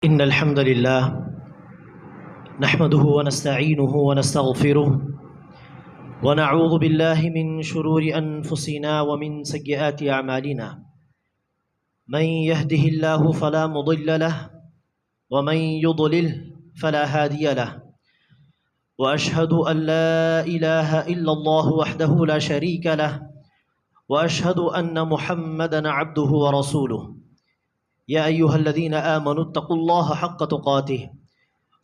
إن الحمد لله نحمده ونستعينه ونستغفره ونعوذ بالله من شرور أنفسنا ومن سيئات أعمالنا من يهده الله فلا مضل له ومن يضلل فلا هادي له وأشهد أن لا إله إلا الله وحده لا شريك له وأشهد أن محمدًا عبده ورسوله يا أيها الذين آمنوا اتقوا الله حق تقاته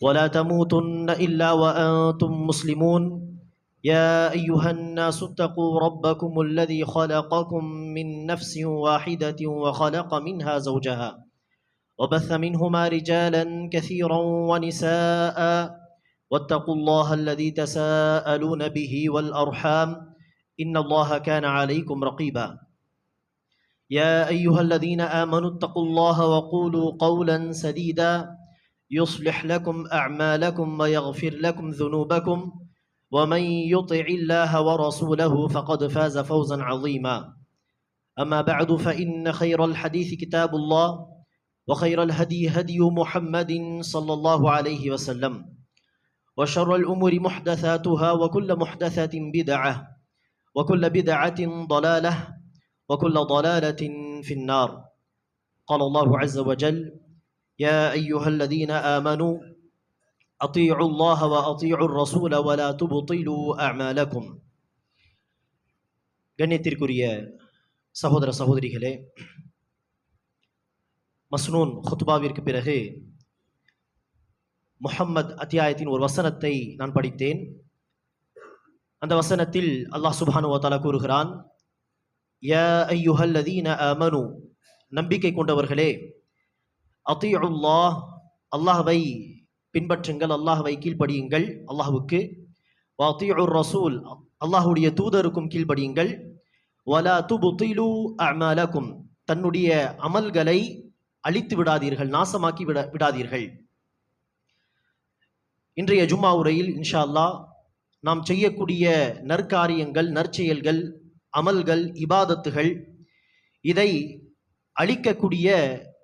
ولا تموتن إلا وأنتم مسلمون يا أيها الناس اتقوا ربكم الذي خلقكم من نفس واحدة وخلق منها زوجها وبث منهما رجالا كثيرا ونساء واتقوا الله الذي تساءلون به والأرحام إن الله كان عليكم رقيبا يا أيها الذين آمنوا اتقوا الله وقولوا قولا سديدا يصلح لكم أعمالكم ويغفر لكم ذنوبكم ومن يطع الله ورسوله فقد فاز فوزا عظيما أما بعد فإن خير الحديث كتاب الله وخير الهدي هدي محمد صلى الله عليه وسلم وشر الأمور محدثاتها وكل محدثة بدعة وكل بدعة ضلالة وكل ضلالة في النار قال الله عز وجل يا أيها الذين آمنوا أطيعوا الله وأطيعوا الرسول ولا تبطلوا أعمالكم கண்ணியத்திற்குரிய சகோதர சகோதரிகளே, மஸ்னூன் ஹுத்பாவிற்கு பிறகு முஹம்மத் அத்தியாயத்தின் ஒரு வசனத்தை நான் படித்தேன். அந்த வசனத்தில் அல்லாஹ் சுப்ஹானஹு வ தஆலா கூறுகிறான், யா அய்யுஹல்லதீன ஆமனு, நம்பிக்கை கொண்டவர்களே, அத்தீஉல்லாஹ், அல்லாஹ்வை பின்பற்றுங்கள், அல்லாஹ்வை கீழ்ப்படியுங்கள் அல்லாஹ்வுக்கு, வ அத்தீஉர் ரசூல், அல்லாஹ்வுடைய தூதருக்கும் கீழ்ப்படியுங்கள், வலா துப்திலு அஅமாலக்கும், தன்னுடைய அமல்களை அழித்து விடாதீர்கள், நாசமாக்கி விடாதீர்கள். இன்றைய ஜும்மா உரையில் இன்ஷா அல்லாஹ் நாம் செய்யக்கூடிய நற்காரியங்கள், நற்செயல்கள், அமல்கள், இபாதத்துகள், இதை அழிக்கக்கூடிய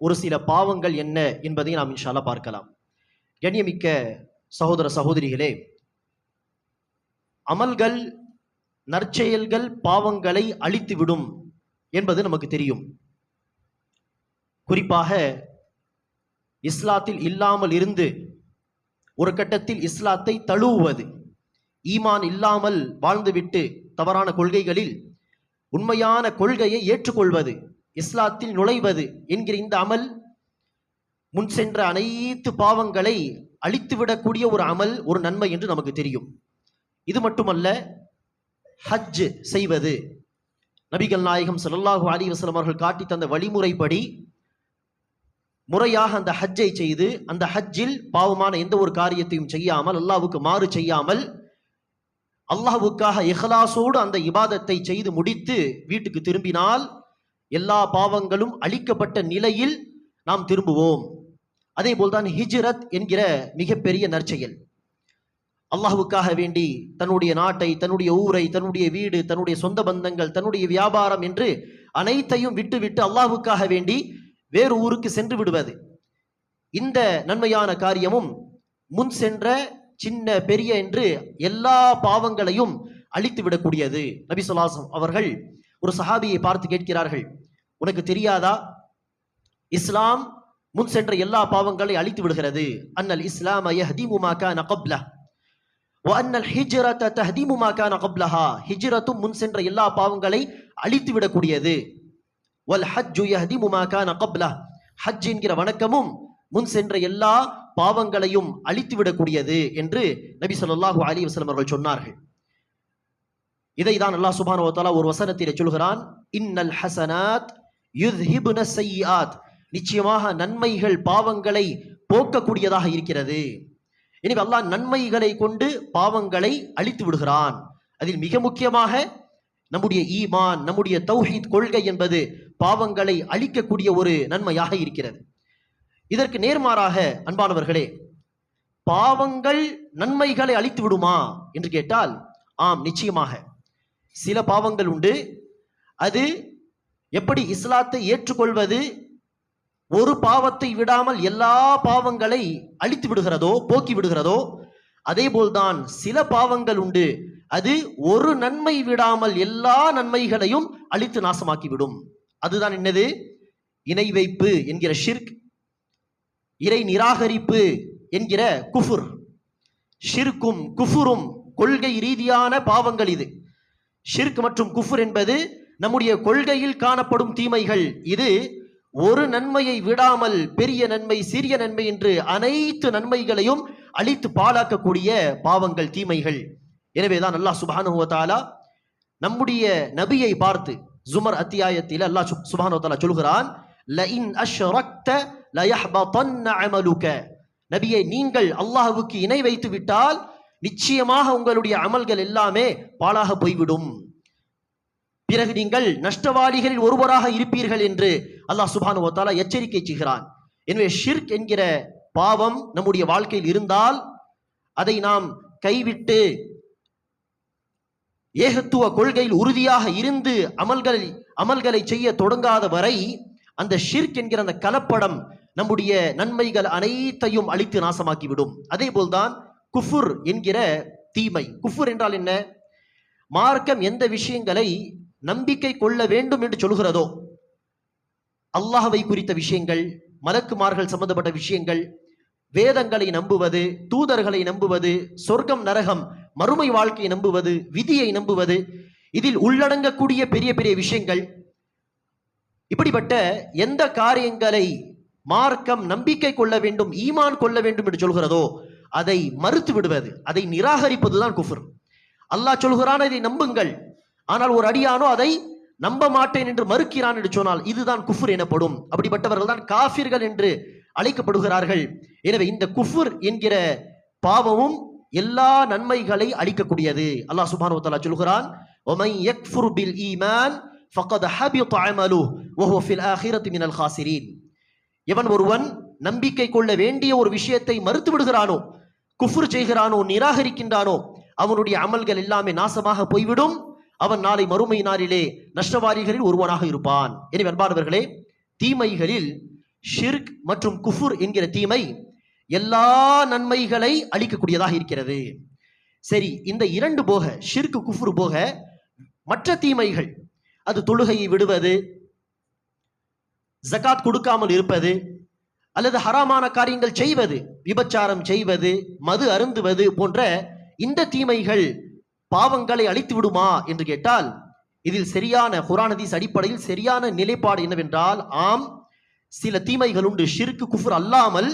ஒரு சில பாவங்கள் என்ன என்பதை நாம் இன்ஷா அல்லாஹ் பார்க்கலாம். கண்ணியமிக்க சகோதர சகோதரிகளே, அமல்கள், நற்செயல்கள் பாவங்களை அழித்துவிடும் என்பது நமக்கு தெரியும். குறிப்பாக இஸ்லாத்தில் இல்லாமல் இருந்து ஒரு கட்டத்தில் இஸ்லாத்தை தழுவுவது, ஈமான் இல்லாமல் வாழ்ந்துவிட்டு தவறான கொள்கைகளில் உண்மையான கொள்கையை ஏற்றுக்கொள்வது, இஸ்லாத்தில் நுழைவது என்கிற இந்த அமல் முன் சென்ற அனைத்து பாவங்களை அழித்துவிடக்கூடிய ஒரு அமல், ஒரு நன்மை என்று நமக்கு தெரியும். இது மட்டுமல்ல, ஹஜ் செய்வது, நபிகள் நாயகம் ஸல்லல்லாஹு அலைஹி வஸல்லம் அவர்கள் காட்டி தந்த வழிமுறைப்படி முறையாக அந்த ஹஜ்ஜை செய்து, அந்த ஹஜ்ஜில் பாவமான எந்த ஒரு காரியத்தையும் செய்யாமல், அல்லாஹ்வுக்கு மாறு செய்யாமல், அல்லாஹ்வுக்காக இஹ்லாஸோடு அந்த இபாதத்தை செய்து முடித்து வீட்டுக்கு திரும்பினால் எல்லா பாவங்களும் அழிக்கப்பட்ட நிலையில் நாம் திரும்புவோம். அதே போல்தான் ஹிஜ்ரத் என்கிற மிகப்பெரிய நற்செயல். அல்லாஹ்வுக்காக வேண்டி தன்னுடைய நாட்டை, தன்னுடைய ஊரை, தன்னுடைய வீடு, தன்னுடைய சொந்த பந்தங்கள், தன்னுடைய வியாபாரம் என்று அனைத்தையும் விட்டுவிட்டு அல்லாஹ்வுக்காக வேண்டி வேறு ஊருக்கு சென்று விடுவது, இந்த நன்மையான காரியமும் முன் சென்ற சின்ன பெரிய என்று எல்லா பாவங்களையும் அழித்து விடக்கூடியது. நபி ஸல்லல்லாஹு அலைஹி வஸல்லம் அவர்கள் ஒரு சஹாபியை பார்த்து கேட்கிறார்கள், உனக்கு தெரியாதா, இஸ்லாம் முன் சென்ற எல்லா பாவங்களை அழித்து விடுகிறது. அன்னல் இஸ்லாம யஹ்திமு மா கான கப்லஹ் வ அன்னல் ஹிஜ்ரத தஹ்திமு மா கான கப்லஹா, ஹிஜ்ரத்தும் முன் சென்ற எல்லா பாவங்களை அழித்து விடக்கூடியது. வல் ஹஜ்ஜு யஹ்திமு மா கான கப்லஹ், ஹஜ் என்கிற வணக்கமும் முன் சென்ற எல்லா பாவங்களையும் அழித்து விடக்கூடியது என்று நபி ஸல்லல்லாஹு அலைஹி வஸல்லம் அவர்கள் சொன்னார்கள். இதை தான் அல்லாஹ் சுப்ஹானஹு வ தஆலா ஒரு வசனத்திலே சொல்கிறான், இன்னல் ஹஸனாத் யுத்ஹிபுன ஸய்யிஆத், நிச்சயமாக நன்மைகள் பாவங்களை போக்கக்கூடியதாக இருக்கிறது. எனவே அல்லாஹ் நன்மைகளை கொண்டு பாவங்களை அழித்து விடுகிறான். அதில் மிக முக்கியமாக நம்முடைய ஈமான், நம்முடைய தௌஹீத் கொள்கை என்பது பாவங்களை அழிக்கக்கூடிய ஒரு நன்மையாக இருக்கிறது. இதற்கு நேர்மாறாக அன்பானவர்களே, பாவங்கள் நன்மைகளை அழித்து விடுமா என்று கேட்டால் ஆம், நிச்சயமாக சில பாவங்கள் உண்டு. அது எப்படி இஸ்லாத்தை ஏற்றுக்கொள்வது, ஒரு பாவத்தை விடாமல் எல்லா பாவங்களை அழித்து விடுகிறதோ, போக்கி விடுகிறதோ, அதே போல்தான் சில பாவங்கள் உண்டு, அது ஒரு நன்மை விடாமல் எல்லா நன்மைகளையும் அழித்து நாசமாக்கிவிடும். அதுதான் என்னது? இணை வைப்பு என்கிற ஷிர்க், இறை நிராகரிப்பு என்கிற குஃபுர். ஷிர்க்கும் குஃபுரும் கொள்கை ரீதியான பாவங்கள். இது ஷிர்க் மற்றும் குஃபுர் என்பது நம்முடைய கொள்கையில் காணப்படும் தீமைகள். இது ஒரு நன்மையை விடாமல் பெரிய நன்மை, சிறிய நன்மை என்று அனைத்து நன்மைகளையும் அழித்து பாழாக்கக்கூடிய பாவங்கள், தீமைகள். எனவேதான் அல்லாஹ் சுப்ஹானஹு வ தஆலா நம்முடைய நபியை பார்த்து ஜுமர் அத்தியாயத்தில் அல்லாஹ் சுப்ஹானஹு வ தஆலா சொல்கிறான், லஇன் அஷ்ரக்த லயஹ்பதன்ன அமலுக. நபியே, நீங்கள் அல்லாஹ்வுக்கு இணை வைத்து விட்டால் நிச்சயமாக உங்களுடைய அமல்கள் எல்லாமே பாழாக போய்விடும், பிறகு நீங்கள் நஷ்டவாளிகளில் ஒருவராக இருப்பீர்கள் என்று அல்லாஹ் சுப்ஹானஹு வ தஆலா எச்சரிக்கை செய்கிறான். எனவே ஷிர்க் என்கிற பாவம் நம்முடைய வாழ்க்கையில் இருந்தால் அதை நாம் கைவிட்டு ஏகத்துவ கொள்கையில் உறுதியாக இருந்து அமல்களை செய்ய தொடங்காத வரை அந்த ஷிர்க் என்கிற அந்த கலப்படம் நம்முடைய நன்மைகள் அனைத்தையும் அழித்து நாசமாக்கிவிடும். அதே போல்தான் குஃபுர் என்கிற தீமை. குஃபுர் என்றால் என்ன? மார்க்கம் எந்த விஷயங்களை நம்பிக்கை கொள்ள வேண்டும் என்று சொல்கிறதோ, அல்லாஹ்வை குறித்த விஷயங்கள், மலக்குமார்கள் சம்பந்தப்பட்ட விஷயங்கள், வேதங்களை நம்புவது, தூதர்களை நம்புவது, சொர்க்கம் நரகம் மறுமை வாழ்க்கையை நம்புவது, விதியை நம்புவது, இதில் உள்ளடங்கக்கூடிய பெரிய பெரிய விஷயங்கள், இப்படிப்பட்ட எந்த காரியங்களை மார்க்கம் நம்பிக்கை கொள்ள வேண்டும், ஈமான் கொள்ள வேண்டும் என்று சொல்கிறதோ அதை மறுத்து விடுவது, அதை நிராகரிப்பதுதான் குஃபுர். அல்லாஹ் சொல்கிறான் இதை நம்புங்கள், ஆனால் ஒரு அடியானோ அதை நம்ப மாட்டேன் என்று மறுக்கிறான் என்று சொன்னால் இதுதான் குஃபுர் எனப்படும். அப்படிப்பட்டவர்கள் தான் காஃபிர்கள் என்று அழைக்கப்படுகிறார்கள். எனவே இந்த குஃபுர் என்கிற பாவமும் எல்லா நன்மைகளை அளிக்கக்கூடியது. அல்லாஹ் சுப்ஹானஹு வ தஆலா சொல்கிறான், வமன் யக்ஃபுர் பில் ஈமான் ஃபகத் ஹபித அமலுஹு வஹுவ ஃபில் ஆখিরাতি மினல் காசிரீன். எவன் ஒருவன் நம்பிக்கை கொள்ள வேண்டிய ஒரு விஷயத்தை மறுத்து விடுகிறானோ, குஃப்ர் செய்கிறானோ, நிராகரிக்கின்றானோ, அவனுடைய அமல்கள் எல்லாமே நாசமாக போய்விடும், அவன் நாளை மறுமை நாளிலே நஷ்டவாரிகளில் ஒருவனாக இருப்பான். எனவே அன்பானவர்களே, தீமைகளில் ஷிர்க் மற்றும் குஃபுர் என்கிற தீமை எல்லா நன்மைகளை அளிக்கக்கூடியதாக இருக்கிறது. சரி, இந்த இரண்டு போக, ஷிர்க் குஃபுர் போக மற்ற தீமைகள், அது தொழுகையை விடுவது, ஜகாத் கொடுக்காமல் இருப்பது, அல்லது ஹராமான காரியங்கள் செய்வது, விபச்சாரம் செய்வது, மது அருந்துவது போன்ற இந்த தீமைகள் பாவங்களை அழித்து விடுமா என்று கேட்டால், இதில் சரியான குர்ஆன் ஹதீஸ் அடிப்படையில் சரியான நிலைப்பாடு என்னவென்றால், ஆம், சில தீமைகள் உண்டு, ஷிர்க் குஃபுர் அல்லாமல்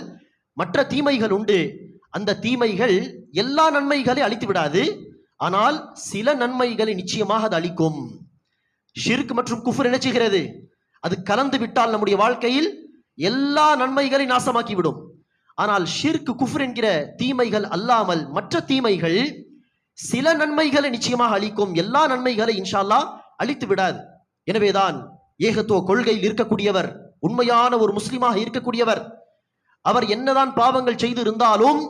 மற்ற தீமைகள் உண்டு. அந்த தீமைகள் எல்லா நன்மைகளை அழித்து விடாது, ஆனால் சில நன்மைகளை நிச்சயமாக அது அளிக்கும். ஷிர்க் மற்றும் குஃபுர் என்ன செய்கிறது? அது கலந்து விட்டால் நம்முடைய வாழ்க்கையில் எல்லா நன்மைகளை நாசமாக்கிவிடும். ஆனால் ஷிர்க் குஃபுர் என்கிற தீமைகள் அல்லாமல் மற்ற தீமைகள் சில நன்மைகளை நிச்சயமாக அளிக்கும், எல்லா நன்மைகளை இன்ஷா அல்லாஹ் அழித்து விடாது. எனவேதான் ஏகத்துவ கொள்கையில் இருக்கக்கூடியவர், உண்மையான ஒரு முஸ்லிமாக இருக்கக்கூடியவர், அவர் என்னதான் பாவங்கள் செய்து இருந்தாலும்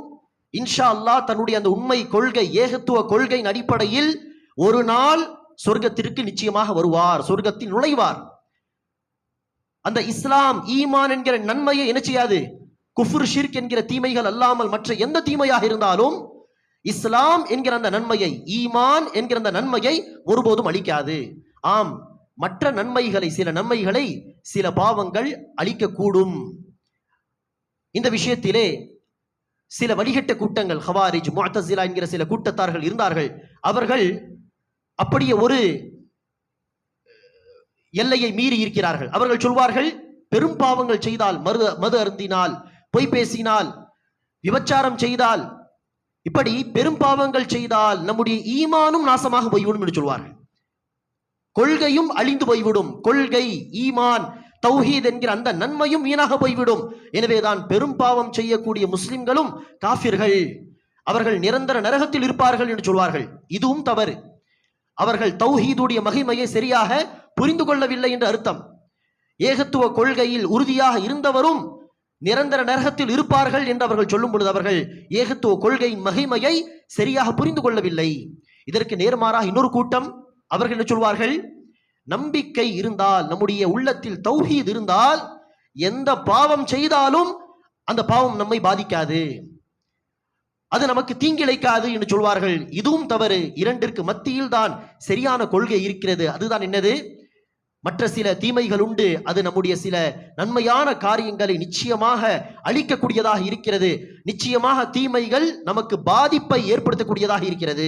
இன்ஷா அல்லாஹ் தன்னுடைய அந்த உண்மை கொள்கை, ஏகத்துவ கொள்கையின் அடிப்படையில் ஒரு நாள் சொர்க்கத்திற்கு நிச்சயமாக வருவார், சொர்க்கத்தில் நுழைவார். அந்த இஸ்லாம் ஈமான் என்கிற நன்மையை என்ன செய்யாது? குஃப்ர் ஷிர்க் என்கிற தீமைகள் அல்லாமல் மற்ற எந்த தீமையாக இருந்தாலும் இஸ்லாம் என்கிற அந்த நன்மையை, ஈமான் என்கிற அந்த நன்மையை ஒருபோதும் அளிக்காது. ஆம், மற்ற நன்மைகளை, சில நன்மைகளை சில பாவங்கள் அளிக்கக்கூடும். இந்த விஷயத்திலே சில வழிகட்ட கூட்டங்கள், ஹவாரிஜ், முஅ்தஸிலா என்கிற சில கூட்டத்தார்கள் இருந்தார்கள். அவர்கள் அப்படியே ஒரு எல்லையை மீறி இருக்கிறார்கள். அவர்கள் சொல்வார்கள், பெரும் பாவங்கள் செய்தால், மது அருந்தினால், பொய் பேசினால், விபச்சாரம் செய்தால், இப்படி பெரும் பாவங்கள் செய்தால் நம்முடைய ஈமானும் நாசமாக போய்விடும் என்று சொல்வார்கள். கொள்கையும் அழிந்து போய்விடும், கொள்கை, ஈமான், தௌஹீத் என்கிற அந்த நன்மையும் வீணாக போய்விடும். எனவேதான் பெரும் பாவம் செய்யக்கூடிய முஸ்லிம்களும் காஃபிர்கள், அவர்கள் நிரந்தர நரகத்தில் இருப்பார்கள் என்று சொல்வார்கள். இதுவும் தவறு. அவர்கள் தௌஹீதுடைய மகிமையை சரியாக புரிந்து கொள்ளவில்லை என்று அர்த்தம். ஏகத்துவ கொள்கையில் உறுதியாக இருந்தவரும் நிரந்தர நரகத்தில் இருப்பார்கள் என்று அவர்கள் சொல்லும் பொழுது அவர்கள் ஏகத்துவ கொள்கையின் மகிமையை சரியாக புரிந்து கொள்ளவில்லை. இதற்கு நேர்மாறாக இன்னொரு கூட்டம், அவர்கள் என்ன சொல்வார்கள்? நம்பிக்கை இருந்தால், நம்முடைய உள்ளத்தில் தௌஹீத் இருந்தால் எந்த பாவம் செய்தாலும் அந்த பாவம் நம்மை பாதிக்காது, அது நமக்கு தீங்கிழைக்காது என்று சொல்வார்கள். இதுவும் தவறு. இரண்டிற்கு மத்தியில் தான் சரியான கொள்கை இருக்கிறது. அதுதான் என்னது? மற்ற சில தீமைகள் உண்டு, அது நம்முடைய சில நன்மையான காரியங்களை நிச்சயமாக அழிக்கக்கூடியதாக இருக்கிறது. நிச்சயமாக தீமைகள் நமக்கு பாதிப்பை ஏற்படுத்தக்கூடியதாக இருக்கிறது.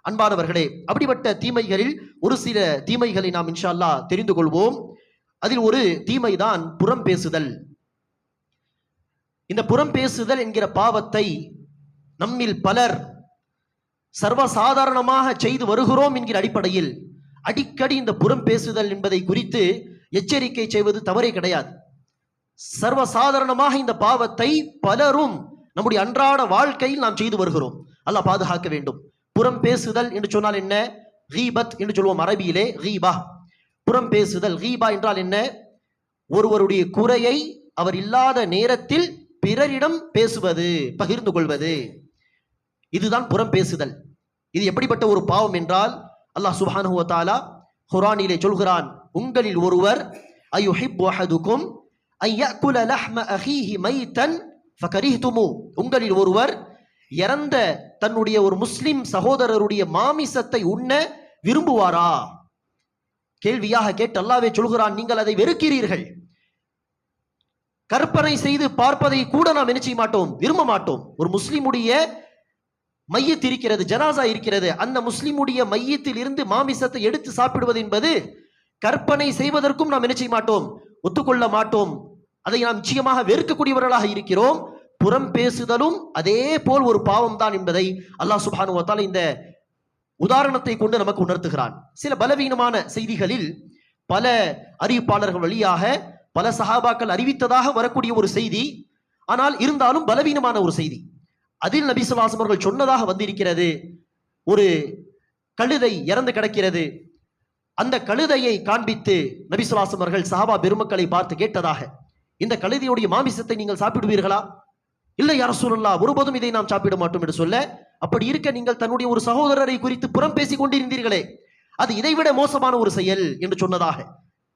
அன்பானவர்களே, அப்படிப்பட்ட தீமைகளில் ஒரு சில தீமைகளை நாம் இன்ஷா அல்லாஹ் தெரிந்து கொள்வோம். அதில் ஒரு தீமைதான் புறம் பேசுதல். இந்த புறம் பேசுதல் என்கிற பாவத்தை நம்மில் பலர் சர்வசாதாரணமாக செய்து வருகிறோம் என்கிற அடிப்படையில் அடிக்கடி இந்த புறம் பேசுதல் என்பதை குறித்து எச்சரிக்கை செய்வது தவறே கிடையாது. சர்வசாதாரணமாக இந்த பாவத்தை பலரும் நம்முடைய அன்றாட வாழ்க்கையில் நாம் செய்து வருகிறோம். அல்லாஹ் பாதுகாக்க வேண்டும். புறம் பேசுதல் என்று சொன்னால் என்ன? கீபத் என்று சொல்வோம் அரபியிலே. கீபா, புறம் பேசுதல். கீபா என்றால் என்ன? ஒருவருடைய குறையை அவர் இல்லாத நேரத்தில் பிறரிடம் பேசுவது, பகிர்ந்து கொள்வது, இதுதான் புறம் பேசுதல். இது எப்படிப்பட்ட ஒரு பாவம் என்றால், அல்லாஹ் சுப்ஹானஹு வ தஆலா குர்ஆனிலே சொல்கிறான், உங்களில் ஒருவர் அயுஹிப்பு அஹதுக்கும் அய்யகுல லஹ்ம அஹீஹி மைத்தன் ஃபகரிஹ்துமு, உங்களில் ஒருவர் இறந்த தன்னுடைய ஒரு முஸ்லிம் சகோதரருடைய மாமிசத்தை உண்ண விரும்புவாரா? கேள்வியாக கேட்டு அல்லாஹ்வே சொல்கிறான், நீங்கள் அதை வெறுக்கிறீர்கள். கற்பனை செய்து பார்ப்பதை கூட நாம் என்ன செய்ய மாட்டோம், விரும்ப மாட்டோம். ஒரு முஸ்லிமுடைய மையத்து இருக்கிறது, ஜனாசா இருக்கிறது, அந்த முஸ்லிமுடைய மையத்தில் இருந்து மாமிசத்தை எடுத்து சாப்பிடுவது என்பது கற்பனை செய்வதற்கும் நாம் என்ன செய்ய மாட்டோம், ஒத்துக்கொள்ள மாட்டோம். அதை நாம் நிச்சயமாக வெறுக்கக்கூடியவர்களாக இருக்கிறோம். புறம் பேசுதலும் அதே போல் ஒரு பாவம் தான் என்பதை அல்லாஹ் சுப்ஹானஹு வ தஆலா இந்த உதாரணத்தை கொண்டு நமக்கு உணர்த்துகிறான். சில பலவீனமான செய்திகளில் பல அறிவிப்பாளர்கள் வழியாக பல சஹாபாக்கள் அறிவித்ததாக வரக்கூடிய ஒரு செய்தி, ஆனால் இருந்தாலும் பலவீனமான ஒரு செய்தி. அதில் நபி ஸல்லல்லாஹு அலைஹி வஸல்லம் அவர்கள் சொன்னதாக வந்திருக்கிறது, ஒரு கழுதை இறந்து கிடக்கிறது. அந்த கழுதையை காண்பித்து நபி ஸல்லல்லாஹு அலைஹி வஸல்லம் அவர்கள் சஹாபா பெருமக்களை பார்த்து கேட்டதாக, இந்த கழுதையுடைய மாமிசத்தை நீங்கள் சாப்பிடுவீர்களா? இல்லை யா ரசூலுல்லாஹ், ஒருபோதும் இதை நாம் சாப்பிட மாட்டோம் என்று சொல்ல, அப்படி இருக்க நீங்கள் தன்னுடைய ஒரு சகோதரரை குறித்து புறம் பேசிக் கொண்டிருந்தீர்களே, அது இதைவிட மோசமான ஒரு செயல் என்று சொன்னதாக.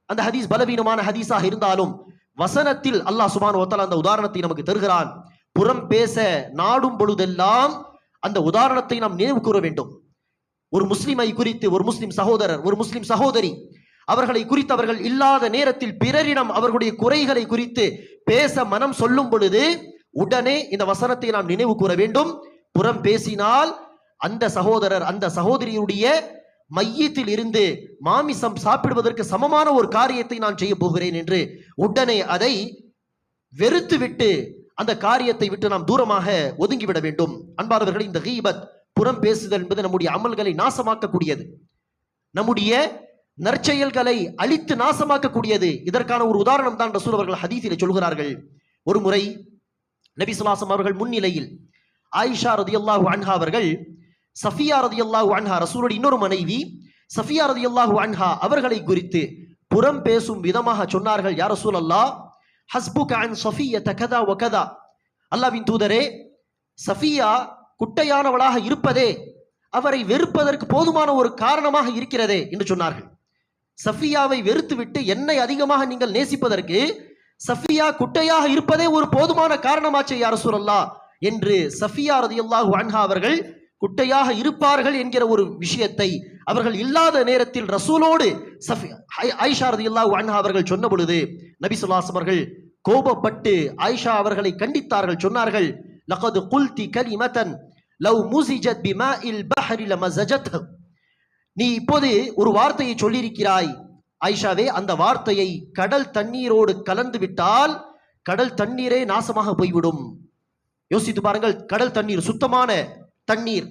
அந்த ஹதீஸ் பலவீனமான ஹதீஸாக இருந்தாலும் வசனத்தில் அல்லாஹ் சுப்ஹானஹு வ தஆலா அந்த உதாரணத்தை நமக்கு தருகிறான். புறம் பேச நாடும் பொழுதெல்லாம் அந்த உதாரணத்தை நாம் நினைவு கூற வேண்டும். ஒரு முஸ்லிமை குறித்து, ஒரு முஸ்லிம் சகோதரர், ஒரு முஸ்லிம் சகோதரி, அவர்களை குறித்து அவர்கள் இல்லாத நேரத்தில் பிறரிடம் அவர்களுடைய குறைகளை குறித்து பேச மனம் சொல்லும் பொழுது உடனே இந்த வசனத்தை நாம் நினைவு கூற வேண்டும். புறம் பேசினால் அந்த சகோதரர், அந்த சகோதரியுடைய மையத்தில் இருந்து மாமிசம் சாப்பிடுவதற்கு சமமான ஒரு காரியத்தை நான் செய்ய போகிறேன் என்று உடனே அதை வெறுத்து விட்டு அந்த காரியத்தை விட்டு நாம் தூரமாக ஒதுங்கிவிட வேண்டும். அன்பானவர்களே, இந்த கீபத், புறம் பேசுதல் என்பது நம்முடைய அமல்களை நாசமாக்கக்கூடியது, நம்முடைய நற்செயல்களை அழித்து நாசமாக்கக்கூடியது. இதற்கான ஒரு உதாரணம் தான் ரசூல் அவர்கள் ஹதீஸிலே சொல்கிறார்கள். ஒரு முறை நபி ஸல்லல்லாஹு அலைஹி வஸல்லம் அவர்கள் முன்னிலையில் ஆயிஷா ரலியல்லாஹு அன்ஹா அவர்கள் சஃபியா ரலியல்லாஹு அன்ஹா, ரசூலுடைய இன்னொரு மனைவி சஃபியா ரலியல்லாஹு அன்ஹா அவர்களை குறித்து புறம் பேசும் விதமாக சொன்னார்கள், யா ரசூலல்லாஹ், ஹஸ்புக அன் சஃபிய்யத கதா வ கதா, அல்லாஹ்வின் தூதரே, சஃபியா குட்டையானவளாக இருப்பதே அவரை வெறுப்பதற்கு போதுமான ஒரு காரணமாக இருக்கிறதே என்று சொன்னார்கள். சஃபியாவை வெறுத்துவிட்டு என்னை அதிகமாக நீங்கள் நேசிப்பதற்கு சஃபியா குட்டையாக இருப்பதே ஒரு போதுமான காரணமாச்சே யா ரசூலல்லாஹ் என்று சஃபியா ரலியல்லாஹு அன்ஹா அவர்கள் குட்டையாக இருப்பார்கள் என்கிற ஒரு விஷயத்தை அவர்கள் இல்லாத நேரத்தில் ரசூலோடு ஆயிஷா ரலியல்லாஹு அன்ஹா அவர்கள் சொன்ன பொழுது நபி ஸல்லல்லாஹு அலைஹி வஸல்லம் அவர்கள் கோபப்பட்டு ஆயிஷா அவர்களை கண்டித்தார்கள். சொன்னார்கள், லகத் குல்தி கலிமதன் லவ் முஸிஜத் பிமாஇல் பஹ்ரி லமஸஜத்ஹு, நீ இப்போது ஒரு வார்த்தையை சொல்லியிருக்கிறாய் ஆயிஷாவே, அந்த வார்த்தையை கடல் தண்ணீரோடு கலந்து விட்டால் கடல் தண்ணீரே நாசமாக போய்விடும். யோசித்து பாருங்கள், கடல் தண்ணீர் சுத்தமான தண்ணீர்,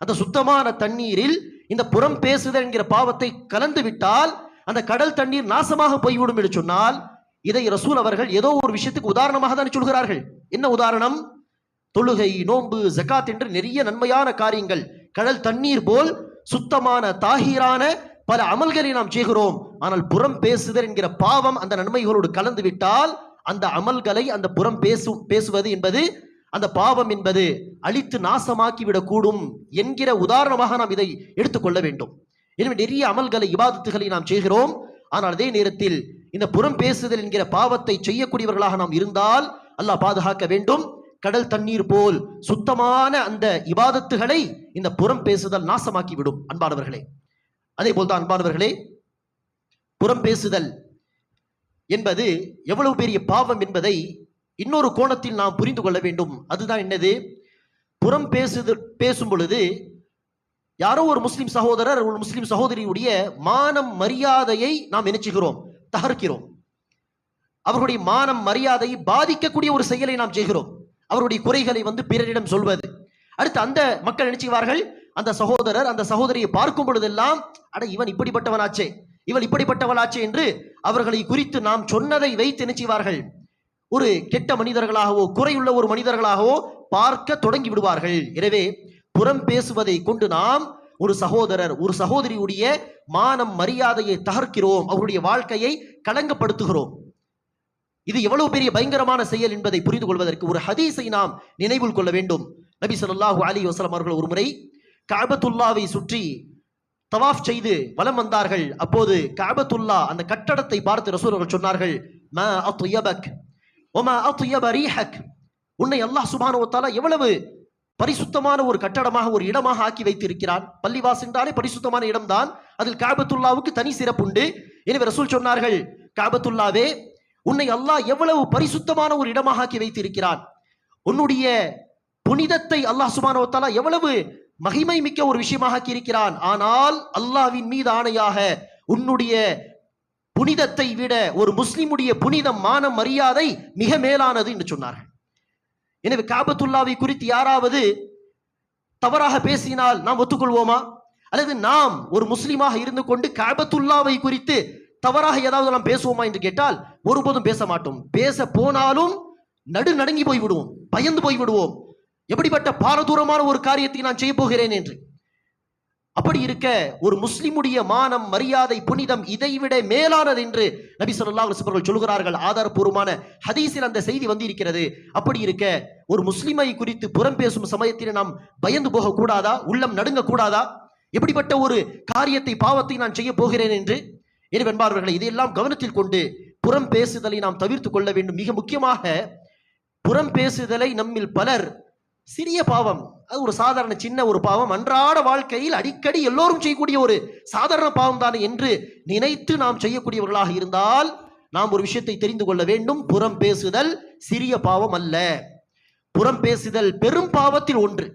அந்த சுத்தமான தண்ணீரில் இந்த புறம் பேசுதல் என்கிற பாவத்தை கலந்து விட்டால் அந்த கடல் தண்ணீர் நாசமாக போய்விடும் என்று சொன்னால், இதை ரசூல் அவர்கள் ஏதோ ஒரு விஷயத்துக்கு உதாரணமாக தான் சொல்கிறார்கள். என்ன உதாரணம்? தொழுகை, நோன்பு, ஜகாத் என்று நிறைய நன்மையான காரியங்கள், கடல் தண்ணீர் போல் சுத்தமான தாஹீரான பல அமல்களை நாம் செய்கிறோம். ஆனால் புறம் பேசுதல் என்கிற பாவம் அந்த நன்மைகளோடு கலந்து விட்டால் அந்த அமல்களை, அந்த புறம் பேசுவது என்பது, அந்த பாவம் என்பது அழித்து நாசமாக்கி விடக்கூடும் என்கிற உதாரணமாக நாம் இதை எடுத்துக்கொள்ள வேண்டும். எனவே நிறைய அமல்களை, இபாதத்துகளை நாம் செய்கிறோம். ஆனால் அதே நேரத்தில் இந்த புறம் பேசுதல் என்கிற பாவத்தை செய்யக்கூடியவர்களாக நாம் இருந்தால் அல்லாஹ் பாதுகாக்க வேண்டும். கடல் தண்ணீர் போல் சுத்தமான அந்த இபாதத்துகளை இந்த புறம் பேசுதல் நாசமாக்கி விடும். அன்பானவர்களே, அதே போல்தான் அன்பானவர்களே, புறம் பேசுதல் என்பது எவ்வளவு பெரிய பாவம் என்பதை இன்னொரு கோணத்தில் நாம் புரிந்து கொள்ள வேண்டும். அதுதான் என்னது? புறம் பேசும் பொழுது யாரோ ஒரு முஸ்லிம் சகோதரர், ஒரு முஸ்லிம் சகோதரியுடைய மானம் மரியாதையை நாம் நினைச்சுகிறோம், தகர்க்கிறோம். அவர்களுடைய மானம் மரியாதையை பாதிக்கக்கூடிய ஒரு செயலை நாம் செய்கிறோம். அவருடைய குறைகளை பிறரிடம் சொல்வது. அடுத்து அந்த மக்கள் நினைச்சுவார்கள், அந்த சகோதரர் அந்த சகோதரியை பார்க்கும் பொழுதெல்லாம், அட இவன் இப்படிப்பட்டவனாச்சே, இவள் இப்படிப்பட்டவளாச்சே என்று அவர்களை குறித்து நாம் சொன்னதை வைத்து நினைச்சுவார்கள் ஒரு கெட்ட மனிதர்களாகவோ குறையுள்ள ஒரு மனிதர்களாகவோ பார்க்க தொடங்கி விடுவார்கள். எனவே புறம் பேசுவதை கொண்டு நாம் ஒரு சகோதரர் ஒரு சகோதரியுடைய மானம் மரியாதையை தகர்க்கிறோம், அவருடைய வாழ்க்கையை களங்கப்படுத்துகிறோம். இது எவ்வளவு பெரிய பயங்கரமான செயல் என்பதை புரிந்து கொள்வதற்கு ஒரு ஹதீஸை நாம் நினைவில் கொள்ள வேண்டும். நபி ஸல்லல்லாஹு அலைஹி வஸல்லம் அவர்கள் ஒரு முறை கஅபத்துல்லாவை சுற்றி தவாஃப் செய்து வலம் வந்தார்கள். அப்போது கஅபத்துல்லா அந்த கட்டடத்தை பார்த்து ரசூல் அவர்கள் சொன்னார்கள், மா அத்யபக் வமா அத்யப ரீஹக், உன்னை அல்லாஹ் சுப்ஹானஹு வ தஆலா எவ்வளவு பரிசுத்தமான ஒரு கட்டடமாக ஒரு இடமாக ஆக்கி வைத்திருக்கிறான். பள்ளிவாசல் என்றாலே பரிசுத்தமான இடம்தான், அதில் கஅபத்துல்லாவுக்கு தனி சிறப்புண்டு. எனவே ரசூல் சொன்னார்கள், கஅபத்துல்லாவே, உன்னை அல்லாஹ் எவ்வளவு பரிசுத்தமான ஒரு இடமாக ஆக்கி வைத்திருக்கிறான், உன்னுடைய புனிதத்தை அல்லாஹ் சுப்ஹானஹு வ தஆலா எவ்வளவு மகிமை மிக்க ஒரு விஷயமாக ஆக்கி இருக்கிறான். ஆனால் அல்லாஹ்வின் மீது ஆணையாக உன்னுடைய புனிதத்தை விட ஒரு முஸ்லிமுடைய புனிதம் மானம் மரியாதை மிக மேலானது என்று சொன்னார்கள். எனவே கஅபத்துல்லாவை குறித்து யாராவது தவறாக பேசினால் நாம் ஒத்துக்கொள்வோமா? அல்லது நாம் ஒரு முஸ்லிமாக இருந்து கொண்டு கஅபத்துல்லாவை குறித்து தவறாக ஏதாவது நாம் பேசுவோமா என்று கேட்டால் ஒருபோதும் பேச மாட்டோம். பேச போனாலும் நடுநடுங்கி போய் விடுவோம், பயந்து போய் விடுவோம். எப்படிப்பட்ட பாரதூரமான ஒரு காரியத்தை நான் செய்ய போகிறேன் என்று. அப்படி இருக்க ஒரு முஸ்லிமுடைய மானம் மரியாதை புனிதம் இதைவிட மேலானது என்று நபி ஸல்லல்லாஹு அலைஹி வஸல்லம் சொல்கிறார்கள். ஆதாரபூர்வமான ஹதீஸில் அந்த செய்தி வந்திருக்கிறது. அப்படி இருக்க ஒரு முஸ்லிமை குறித்து புறம் பேசும் சமயத்தில் நாம் பயந்து போக கூடாதா? உள்ளம் நடுங்க கூடாதா? எப்படிப்பட்ட ஒரு காரியத்தை பாவத்தை நான் செய்ய போகிறேன் என்று. எனவே அன்பார்வர்களே, இதையெல்லாம் கவனத்தில் கொண்டு புறம் பேசுதலை நாம் தவிர்த்து கொள்ள வேண்டும். மிக முக்கியமாக புறம் பேசுதலை நம்மில் பலர் சிறிய பாவம், அது ஒரு சாதாரண சின்ன ஒரு பாவம், அன்றாட வாழ்க்கையில் அடிக்கடி எல்லோரும் செய்யக்கூடிய ஒரு சாதாரண பாவம் தானே என்று நினைத்து நாம் செய்யக்கூடியவர்களாக இருந்தால் நாம் ஒரு விஷயத்தை தெரிந்து கொள்ள வேண்டும். புறம் பேசுதல் சிறிய பாவம் அல்ல. புறம் பேசுதல் பெரும் பாவத்தில் ஒன்று.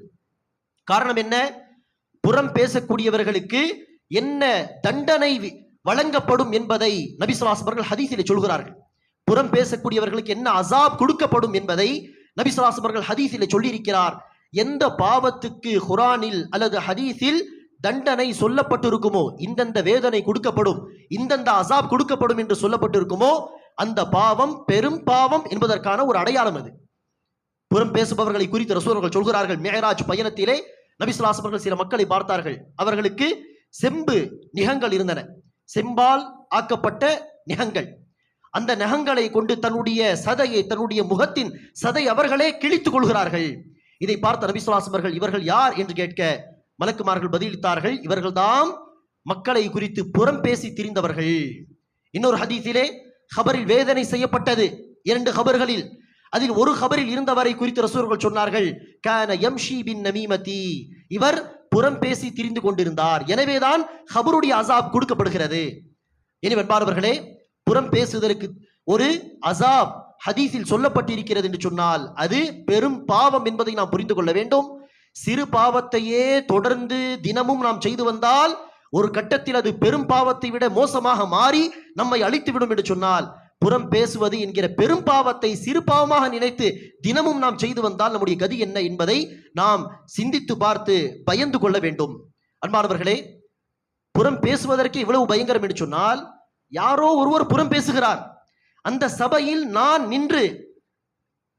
காரணம் என்ன? புறம் பேசக்கூடியவர்களுக்கு என்ன தண்டனை வழங்கப்படும் என்பதை நபி ஸல்லல்லாஹு அலைஹி வஸல்லம் ஹதீஸிலே சொல்கிறார்கள். புறம் பேசக்கூடியவர்களுக்கு என்ன அஸாப் கொடுக்கப்படும் என்பதை நபி ஸல்லல்லாஹு அலைஹி வஸல்லம் ஹதீஸிலே சொல்லியிருக்கிறார். எந்த பாவத்துக்கு குர்ஆனில் அல்லது ஹதீஸில் தண்டனை சொல்லப்பட்டிருக்குமோ, இந்தந்த வேதனை கொடுக்கப்படும், இந்தந்த அஸாப் கொடுக்கப்படும் என்று சொல்லப்பட்டிருக்குமோ, அந்த பாவம் பெரும் பாவம் என்பதற்கான ஒரு அடையாளம் அது. புறம் பேசுபவர்களை குறித்து ரசூல் அவர்கள் சொல்கிறார்கள், மிஅராஜ் பயணத்திலே நபி ஸல்லல்லாஹு அலைஹி வஸல்லம் சில மக்களை பார்த்தார்கள். அவர்களுக்கு செம்பு நிகங்கள் இருந்தன, செம்பால் ஆக்கப்பட்ட நிகங்கள். அந்த நகங்களை கொண்டு தன்னுடைய சதையை, தன்னுடைய முகத்தின் சதை அவர்களே கிழித்துக் கொள்கிறார்கள். இதை பார்த்த நபி ஸல்லல்லாஹு அலைஹி வஸல்லம் இவர்கள் யார் என்று கேட்க மலக்குமார்கள் பதிலளித்தார்கள், இவர்கள்தான் மக்களை குறித்து புறம் பேசி திரிந்தவர்கள். இன்னொரு ஹதீஸிலே ஹபரில் வேதனை செய்யப்பட்டது 2 ஹபர்களில். அதில் ஒரு ஹபரில் இருந்தவரை குறித்து ரசூலுல்லாஹ் சொன்னார்கள், கான யம்ஷி பின் நமீமதி, இவர் புறம் பேசி திரிந்து கொண்டிருந்தார், எனவேதான் ஹபருடைய அஸாப் கொடுக்கப்படுகிறது. எனவே அன்பானவர்களே, புறம் பேசுதலுக்கு ஒரு அஸாப் ஹதீஸில் சொல்லப்பட்டிருக்கிறது என்று சொன்னால் அது பெரும் பாவம் என்பதை நாம் புரிந்து கொள்ள வேண்டும். சிறு பாவத்தையே தொடர்ந்து தினமும் நாம் செய்து வந்தால் ஒரு கட்டத்தில் அது பெரும் பாவத்தை விட மோசமாக மாறி நம்மை அழித்துவிடும் என்று சொன்னால், புறம் பேசுவது என்கிற பெரும் பாவத்தை சிறு பாவமாக நினைத்து தினமும் நாம் செய்து வந்தால் நம்முடைய கதி என்ன என்பதை நாம் சிந்தித்து பார்த்து பயந்து கொள்ள வேண்டும். அன்பானவர்களே, புறம் பேசுவதற்கு இவ்வளவு பயங்கரம் என்று சொன்னால், யாரோ ஒருவர் புறம் பேசுகிறார், அந்த சபையில் நான் நின்று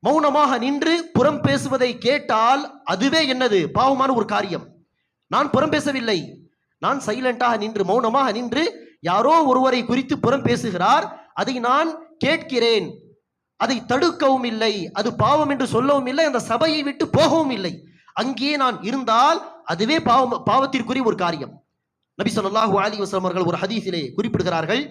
மௌனமாக நின்று புறம் பேசுவதை கேட்டால் அதுவே என்னது? பாவமான ஒரு காரியம். நான் புறம் பேசவில்லை, நான் சைலண்டாக நின்று மௌனமாக நின்று யாரோ ஒருவரை குறித்து புறம் பேசுகிறார், அதை நான் கேட்கிறேன், அதை தடுக்கவும் இல்லை, அது பாவம் என்று சொல்லவும் இல்லை, அந்த சபையை விட்டு போகவும் இல்லை, அங்கே நான் இருந்தால் அதுவே பாவத்திற்குரிய ஒரு காரியம். நபி ஸல்லல்லாஹு அலைஹி வஸல்லம் அவர்கள் ஒரு ஹதீஸிலே குறிப்பிடுகிறார்கள்,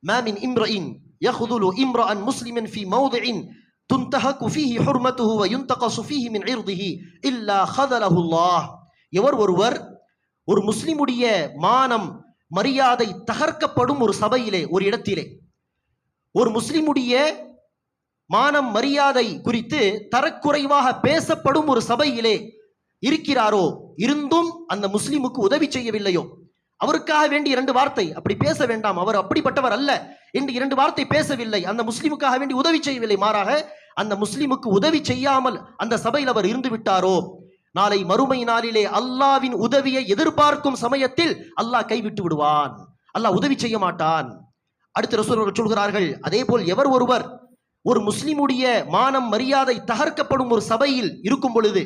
மா மின் இம்ரஇன் யஹ்துலு இம்ரஅன் முஸ்லிமன் ஃபீ மௌதிஇன் துன்தஹகு ஃபீஹி ஹுர்மத்துஹு வ யுன்தகஸு ஃபீஹி மின் இர்திஹி இல்லா ஹதலஹு அல்லாஹ். எவர் ஒருவர் ஒரு முஸ்லிமுடைய மானம் மரியாதை தகர்க்கப்படும் ஒரு சபையிலே, ஒரு இடத்திலே, ஒரு முஸ்லிமுடைய மானம் மரியாதை குறித்து தரக்குறைவாக பேசப்படும் ஒரு சபையிலே இருக்கிறாரோ, இருந்தும் அந்த முஸ்லிமுக்கு உதவி செய்யவில்லையோ, அவருக்காக வேண்டி 2 வார்த்தை அப்படி பேச வேண்டாம், அவர் அப்படிப்பட்டவர் அல்ல என்று 2 வார்த்தை பேசவில்லை, அந்த முஸ்லிமுக்காக வேண்டி உதவி செய்யவில்லை, மாறாக அந்த முஸ்லிமுக்கு உதவி செய்யாமல் அந்த சபையில் அவர் இருந்து விட்டாரோ, நாளை மறுமை நாளிலே அல்லாவின் உதவியை எதிர்பார்க்கும் சமயத்தில் அல்லாஹ் கைவிட்டு விடுவான், அல்லாஹ் உதவி செய்ய மாட்டான். அடுத்த ரசூல் அவர்கள் சொல்கிறார்கள், அதே போல் எவர் ஒருவர் ஒரு முஸ்லிமுடைய மானம் மரியாதை தகர்க்கப்படும் ஒரு சபையில் இருக்கும் பொழுது,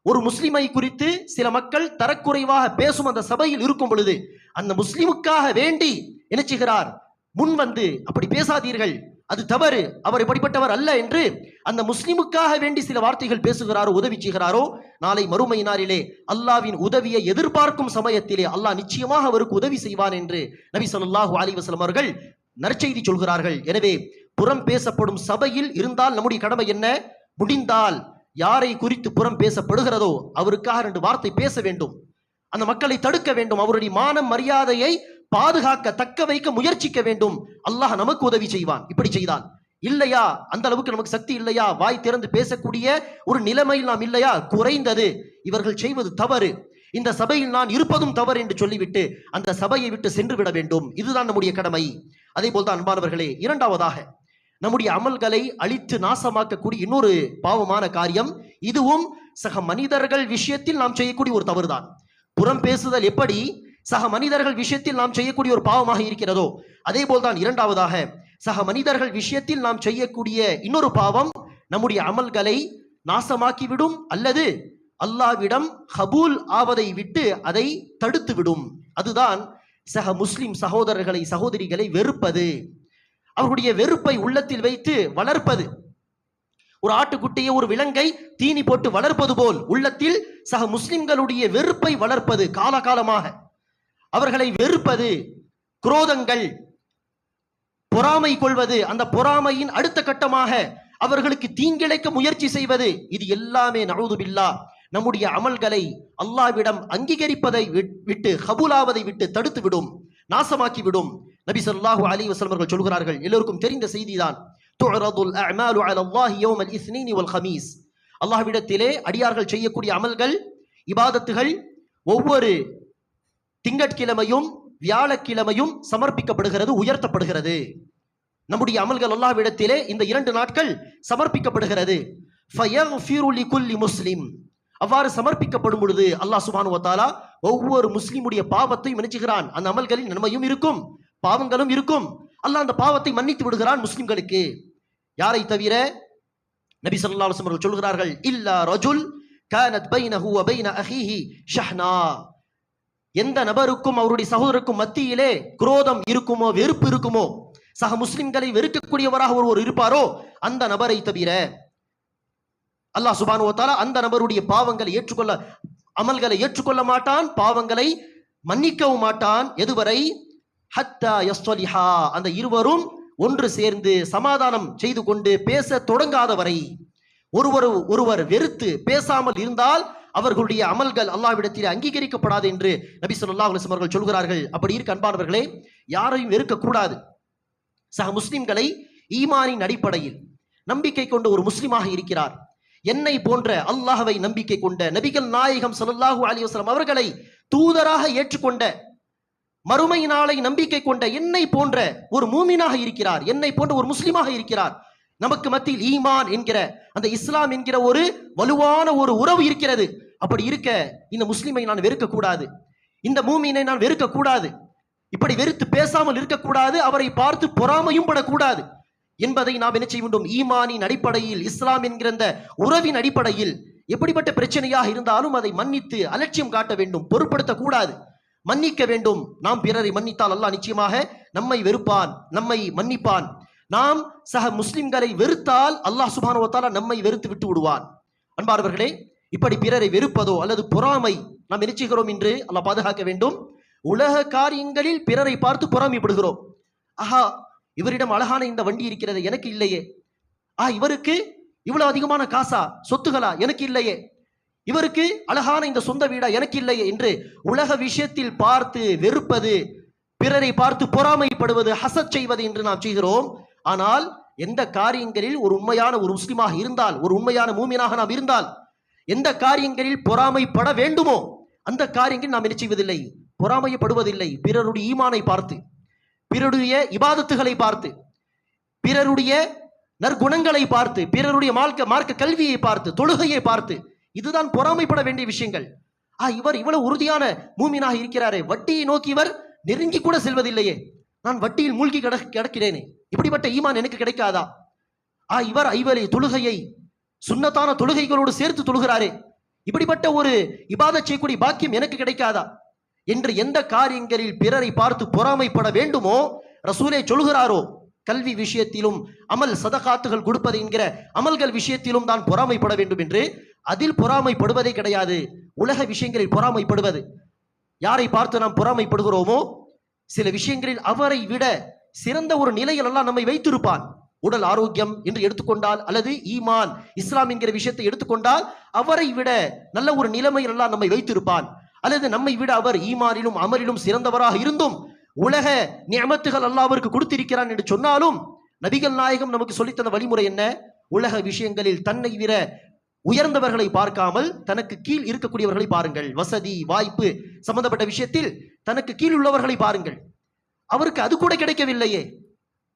ஒரு முஸ்லிமை குறித்து சில மக்கள் தரக்குறைவாக பேசும் அந்த சபையில் இருக்கும் பொழுது, அந்த முஸ்லிமுக்காக வேண்டி என்ன செய்கிறார், முன் வந்து அப்படி பேசாதீர்கள், அது தவறு, அவர் இப்படிப்பட்டவர் அல்ல என்று அந்த முஸ்லிமுக்காக வேண்டி சில வார்த்தைகள் பேசுகிறாரோ, உதவி செய்கிறாரோ, நாளை மறுமை நாளிலே அல்லாவின் உதவியை எதிர்பார்க்கும் சமயத்திலே அல்லாஹ் நிச்சயமாக அவருக்கு உதவி செய்வான் என்று நபி ஸல்லல்லாஹு அலைஹி வஸல்லம் அவர்கள் நற்செய்தி சொல்கிறார்கள். எனவே புறம் பேசப்படும் சபையில் இருந்தால் நம்முடைய கடமை என்ன? முடிந்தால் யாரை குறித்து புறம் பேசப்படுகிறதோ அவருக்காக 2 வார்த்தை பேச வேண்டும், அந்த மக்களை தடுக்க வேண்டும், அவருடைய மானம் மரியாதையை பாதுகாக்க தக்க வைக்க முயற்சிக்க வேண்டும். அல்லாஹ் நமக்கு உதவி செய்வான். இப்படி செய்தால் இல்லையா, அந்த அளவுக்கு நமக்கு சக்தி இல்லையா, வாய் திறந்து பேசக்கூடிய ஒரு நிலைமையில் நாம் இல்லையா, குறைந்தது இவர்கள் செய்வது தவறு, இந்த சபையில் நான் இருப்பதும் தவறு என்று சொல்லிவிட்டு அந்த சபையை விட்டு சென்று விட வேண்டும். இதுதான் நம்முடைய கடமை. அதே போல்தான் அன்பானவர்களே, இரண்டாவதாக நம்முடைய அமல்களை அழித்து நாசமாக்கக்கூடிய இன்னொரு பாவமான காரியம், இதுவும் சக மனிதர்கள் விஷயத்தில் நாம் செய்யக்கூடிய ஒரு தவறுதான். புறம் பேசுதல் எப்படி சக மனிதர்கள் விஷயத்தில் நாம் செய்யக்கூடிய ஒரு பாவமாக இருக்கிறதோ, அதே போல்தான் இரண்டாவதாக சக மனிதர்கள் விஷயத்தில் நாம் செய்யக்கூடிய இன்னொரு பாவம் நம்முடைய அமல்களை நாசமாக்கிவிடும், அல்லது அல்லாஹ்விடம் கபூல் ஆவதை விட்டு அதை தடுத்து விடும். அதுதான் சக முஸ்லிம் சகோதரர்களை சகோதரிகளை வெறுப்பது, அவர்களுடைய வெறுப்பை உள்ளத்தில் வைத்து வளர்ப்பது. ஒரு ஆட்டுக்குட்டியை, ஒரு விலங்கை தீனி போட்டு வளர்ப்பது போல் உள்ளத்தில் சக முஸ்லிம்களுடைய வெறுப்பை வளர்ப்பது, காலகாலமாக அவர்களை வெறுப்பது, குரோதங்கள், பொறாமை கொள்வது, அந்த பொறாமையின் அடுத்த கட்டமாக அவர்களுக்கு தீங்கிழைக்க முயற்சி செய்வது, இது எல்லாமே நஊது பில்லாஹ் நம்முடைய அமல்களை அல்லாஹ்விடம் அங்கீகரிப்பதை விட்டு, கபூலாவதை விட்டு தடுத்து விடும், நாசமாக்கி விடும். நபி ஸல்லல்லாஹு அலைஹி வஸல்லம் அவர்கள் சொல்கிறார்கள், எல்லோருக்கும் தெரிந்த செய்திதான், துஅரதுல் அஅமாலு அலல்லாஹி யௌமல் இஸ்னீனி வல் கமீஸ். அல்லாஹ்விடத்திலே அடியார்கள் செய்யக்கூடிய அமல்கள், இபாதத்துகள் ஒவ்வொரு திங்கட்கிழமையும் வியாழக்கிழமையும் சமர்ப்பிக்கப்படுகிறது, உயர்த்தப்படுகிறது. நம்முடைய அமல்கள் அல்லாஹ்விடத்திலே இந்த 2 நாட்கள் சமர்ப்பிக்கப்படுகிறது. ஃபயக்ஃபிரு லிகுல்லி முஸ்லிம், அவ்வாறு சமர்ப்பிக்கப்படும் பொழுது அல்லாஹ் சுப்ஹானஹு வ தஆலா ஒவ்வொரு முஸ்லிமுடைய பாவத்தை மன்னிச்சுகிறான். அந்த அமல்களில் நன்மையும் இருக்கும், பாவங்களும் இருக்கும். அல்லாஹ் அந்த பாவத்தை மன்னித்து விடுகிறான் முஸ்லிம்களுக்கு. யாரை தவிர? நபி ஸல்லல்லாஹு அலைஹி வஸல்லம் சொல்கிறார்கள், இல்லா ரஜுல் கானத் பைனஹு வ பைன அஹீஹி ஷஹ்னா, எந்த நபருக்கும் அவருடைய சகோதரருக்கும் மத்தியிலே குரோதம் இருக்குமோ, வெறுப்பு இருக்குமோ, சக முஸ்லிம்களை வெறுக்கக்கூடியவராக ஒருவர் இருப்பாரோ, அந்த நபரை தவிர அல்லாஹ் சுப்ஹானஹு வ தஆலா அந்த நபருடைய பாவங்களை ஏற்றுக்கொள்ள, அமல்களை ஏற்றுக்கொள்ள மாட்டான், பாவங்களை மன்னிக்கவும் மாட்டான். எதுவரை? ஹத்தா யஸ்தலிஹா, அந்த இருவரும் ஒன்று சேர்ந்து சமாதானம் செய்து கொண்டு பேச தொடங்காத வரை. ஒருவர் வெறுத்து பேசாமல் இருந்தால் அவர்களுடைய அமல்கள் அல்லாஹ்விடத்தில் அங்கீகரிக்கப்படாது என்று நபி ஸல்லல்லாஹு அலைஹி வஸல்லம் அவர்கள் சொல்கிறார்கள். அப்படி இருக்க அன்பானவர்களே, யாரையும் வெறுக்க கூடாது. சக முஸ்லிம்களை ஈமானின் அடிப்படையில் நம்பிக்கை கொண்ட ஒரு முஸ்லிமாக இருக்கிறார், என்னை போன்ற அல்லாஹ்வை நம்பிக்கை கொண்ட, நபிகள் நாயகம் ஸல்லல்லாஹு அலைஹி வஸல்லம் அவர்களை தூதராக ஏற்றுக்கொண்ட, மறுமை நாளை நம்பிக்கை கொண்ட என்னை போன்ற ஒரு மூமினாக இருக்கிறார், என்னை போன்ற ஒரு முஸ்லிமாக இருக்கிறார். நமக்கு மத்தியில் ஈமான் என்கிற அந்த இஸ்லாம் என்கிற ஒரு வலுவான ஒரு உறவு இருக்கிறது. அப்படி இருக்க இந்த முஸ்லிமை நான் வெறுக்க கூடாது, இந்த மூமினை நான் வெறுக்க கூடாது, இப்படி வெறுத்து பேசாமல் இருக்கக்கூடாது, அவரை பார்த்து பொறாமையும் படக்கூடாது என்பதை நாம் என்ன செய்ய வேண்டும்? ஈமானின் அடிப்படையில், இஸ்லாம் என்கிற அந்த உறவின் அடிப்படையில் எப்படிப்பட்ட பிரச்சனையாக இருந்தாலும் அதை மன்னித்து அலட்சியம் காட்ட வேண்டும், பொருட்படுத்தக்கூடாது, மன்னிக்க வேண்டும். நாம் பிறரை மன்னித்தால் அல்லாஹ் நிச்சயமாக நம்மை வெறுப்பான், நம்மை மன்னிப்பான். நாம் சக முஸ்லிம்களை வெறுத்தால் அல்லாஹ் சுப்ஹானஹு வ தஆலா நம்மை வெறுத்து விட்டு விடுவான். அன்பானவர்களே, இப்படி பிறரை வெறுப்பதோ அல்லது பொறாமை நாம் என்ன செய்கிறோம் என்று அல்லாஹ் பாதுகாக்க வேண்டும். உலக காரியங்களில் பிறரை பார்த்து பொறாமைப்படுகிறோம். ஆஹா, இவரிடம் அழகான இந்த வண்டி இருக்கிறது, எனக்கு இல்லையே. இவருக்கு இவ்வளவு அதிகமான காசா, சொத்துகளா, எனக்கு இல்லையே. இவருக்கு அழகான இந்த சொந்த வீடா, எனக்கு இல்லையே என்று உலக விஷயத்தில் பார்த்து வெறுப்பது, பிறரை பார்த்து பொறாமைப்படுவது, ஹசத் செய்வது என்று நாம் செய்கிறோம். ஆனால் எந்த காரியங்களில் ஒரு உண்மையான ஒரு முஸ்லிமாக இருந்தால், ஒரு உண்மையான மூமினாக நாம் இருந்தால், எந்த காரியங்களில் பொறாமைப்பட வேண்டுமோ அந்த காரியங்கள் நாம் என்ன செய்வதில்லை, பொறாமைப்படுவதில்லை. பிறருடைய ஈமானை பார்த்து, பிறருடைய இபாதத்துகளை பார்த்து, பிறருடைய நற்குணங்களை பார்த்து, பிறருடைய மார்க்க கல்வியை பார்த்து, தொழுகையை பார்த்து, இதுதான் பொறாமைப்பட வேண்டிய விஷயங்கள். இவர் இவ்வளவு உறுதியான மூமினாக இருக்கிறாரே, வட்டியை நோக்கி இவர் நெருங்கி கூட செல்வதில்லையே, நான் வட்டியில் மூழ்கி கிடக்கிறேனே, இப்படிப்பட்ட ஈமான் எனக்கு கிடைக்காதா? இவர் ஐவரை தொழுகையை சுன்னத்தான தொழுகைகளோடு சேர்த்து தொழுகிறாரே, இப்படிப்பட்ட ஒரு இபாதத் செய்யக்கூடிய பாக்கியம் எனக்கு கிடைக்காதா என்று எந்த காரியங்களில் பிறரை பார்த்து பொறாமைப்பட வேண்டுமோ ரசூலே சொல்கிறாரோ, கல்வி விஷயத்திலும் அமல் சதகாத்துகள் கொடுப்பது என்கிற அமல்கள் விஷயத்திலும் தான் பொறாமைப்பட வேண்டும் என்று, அதில் பொறாமைப்படுவதே கிடையாது. உலக விஷயங்களில் பொறாமைப்படுவது, யாரை பார்த்து நாம் பொறாமைப்படுகிறோமோ சில விஷயங்களில் அவரை விட சிறந்த ஒரு நிலையில் எல்லாம் நம்மை வைத்திருப்பான். உடல் ஆரோக்கியம் என்று எடுத்துக்கொண்டால், அல்லது ஈமான் இஸ்லாம் என்கிற விஷயத்தை எடுத்துக்கொண்டால் அவரை விட நல்ல ஒரு நிலைமையில் எல்லாம் நம்மை வைத்திருப்பான். அல்லது நம்மை விட அவர் ஈமானிலும் அமலிலும் சிறந்தவராக இருந்தும் உலக நியமத்துகள் அல்லாஹ் அவருக்கு கொடுத்திருக்கிறான் என்று சொன்னாலும், நபிகள் நாயகம் நமக்கு சொல்லித்தந்த வழிமுறை என்ன? உலக விஷயங்களில் தன்னை விட உயர்ந்தவர்களை பார்க்காமல் தனக்கு கீழ் இருக்கக்கூடியவர்களை பாருங்கள். வசதி வாய்ப்பு சம்பந்தப்பட்ட விஷயத்தில் தனக்கு கீழ் உள்ளவர்களை பாருங்கள். அவருக்கு அது கூட கிடைக்கவில்லையே,